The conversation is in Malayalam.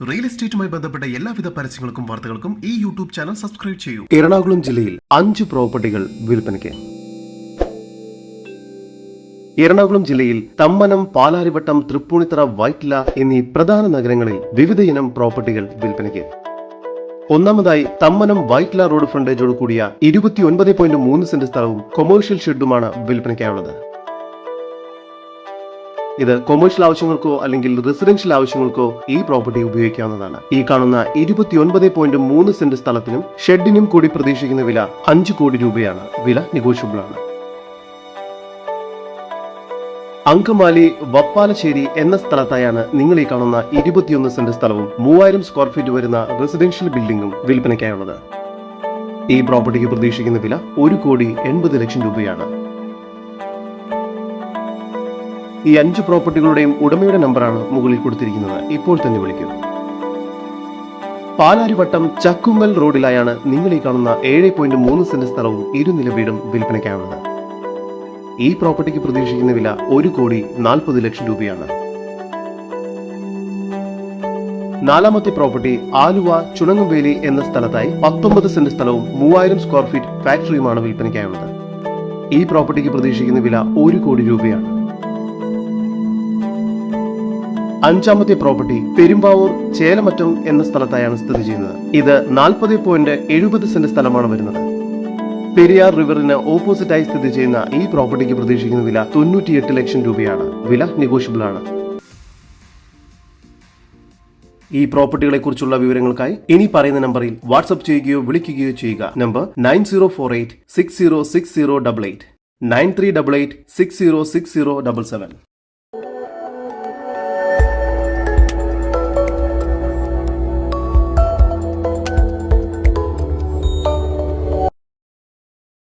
റിയൽ എസ്റ്റേറ്റുമായി ബന്ധപ്പെട്ട എല്ലാവിധ പരസ്യങ്ങൾക്കും വാർത്തകൾക്കും ഈ യൂട്യൂബ് ചാനൽ സബ്സ്ക്രൈബ് ചെയ്യൂ. എറണാകുളം ജില്ലയിൽ 5 പ്രോപ്പർട്ടികൾ വിൽപ്പനയ്ക്ക്. എറണാകുളം ജില്ലയിൽ തമ്മനം, പാലാരിവട്ടം, തൃപ്പൂണിത്തറ, വൈറ്റില എന്നീ പ്രധാന നഗരങ്ങളിൽ വിവിധ ഇനം പ്രോപ്പർട്ടികൾ വിൽപ്പനയ്ക്ക്. ഒന്നാമതായി തമ്മനം വൈറ്റില റോഡ് ഫ്രണ്ടേജോട് കൂടിയ 29.3 സെന്റ് സ്ഥലവും കൊമേഴ്ഷ്യൽ ഷെഡുമാണ് വിൽപ്പനയ്ക്കായുള്ളത്. ഇത് കൊമേഴ്ഷ്യൽ ആവശ്യങ്ങൾക്കോ അല്ലെങ്കിൽ റെസിഡൻഷ്യൽ ആവശ്യങ്ങൾക്കോ ഈ പ്രോപ്പർട്ടി ഉപയോഗിക്കാവുന്നതാണ്. ഈ കാണുന്ന 29.3 സെന്റ് സ്ഥലത്തിനും ഷെഡിനും കൂടി പ്രതീക്ഷിക്കുന്ന വില 5 കോടി രൂപയാണ്. വില നെഗോഷ്യബിൾ ആണ്. അങ്കമാലി വപ്പാലശ്ശേരി എന്ന സ്ഥലത്തായാണ് നിങ്ങൾ ഈ കാണുന്ന 21 സെന്റ് സ്ഥലവും 3000 സ്ക്വയർ ഫീറ്റ് വരുന്ന റെസിഡൻഷ്യൽ ബിൽഡിംഗും വിൽപ്പനയ്ക്കായുള്ളത്. ഈ പ്രോപ്പർട്ടിക്ക് പ്രതീക്ഷിക്കുന്ന വില 1,80,00,000 രൂപയാണ്. ഈ 5 പ്രോപ്പർട്ടികളുടെയും ഉടമയുടെ നമ്പറാണ് മുകളിൽ കൊടുത്തിരിക്കുന്നത്. ഇപ്പോൾ തന്നെ വിളിക്കൂ. പാലാരിവട്ടം ചക്കുമ്മൽ റോഡിലായാണ് നിങ്ങൾ ഈ കാണുന്ന 7.3 സെന്റ് സ്ഥലവും 2 നില വീടും വിൽപ്പനയ്ക്കായുള്ളത്. ഈ പ്രോപ്പർട്ടിക്ക് പ്രതീക്ഷിക്കുന്ന വില 1,40,00,000 രൂപയാണ്. നാലാമത്തെ പ്രോപ്പർട്ടി ആലുവ ചുണങ്ങുംവേലി എന്ന സ്ഥലത്തായി 19 സെന്റ് സ്ഥലവും 3000 സ്ക്വയർ ഫീറ്റ് ഫാക്ടറിയുമാണ് വിൽപ്പനയ്ക്കായുള്ളത്. ഈ പ്രോപ്പർട്ടിക്ക് പ്രതീക്ഷിക്കുന്ന വില 1 കോടി രൂപയാണ്. അഞ്ചാമത്തെ പ്രോപ്പർട്ടി പെരുമ്പാവൂർ ചേലമറ്റം എന്ന സ്ഥലത്തായാണ് സ്ഥിതി ചെയ്യുന്നത്. ഇത് 40.70 സെന്റ് സ്ഥലമാണ് വരുന്നത്. പെരിയാർ റിവറിന് ഓപ്പോസിറ്റായി സ്ഥിതി ചെയ്യുന്ന ഈ പ്രോപ്പർട്ടിക്ക് പ്രതീക്ഷിക്കുന്ന വില 98 ലക്ഷം രൂപയാണ്. വില നെഗോഷ്യബിൾ ആണ്. ഈ പ്രോപ്പർട്ടികളെ കുറിച്ചുള്ള വിവരങ്ങൾക്കായി ഇനി പറയുന്ന നമ്പറിൽ വാട്സ്ആപ്പ് ചെയ്യുകയോ വിളിക്കുകയോ ചെയ്യുക. നമ്പർ 9048 606088 9388 606077.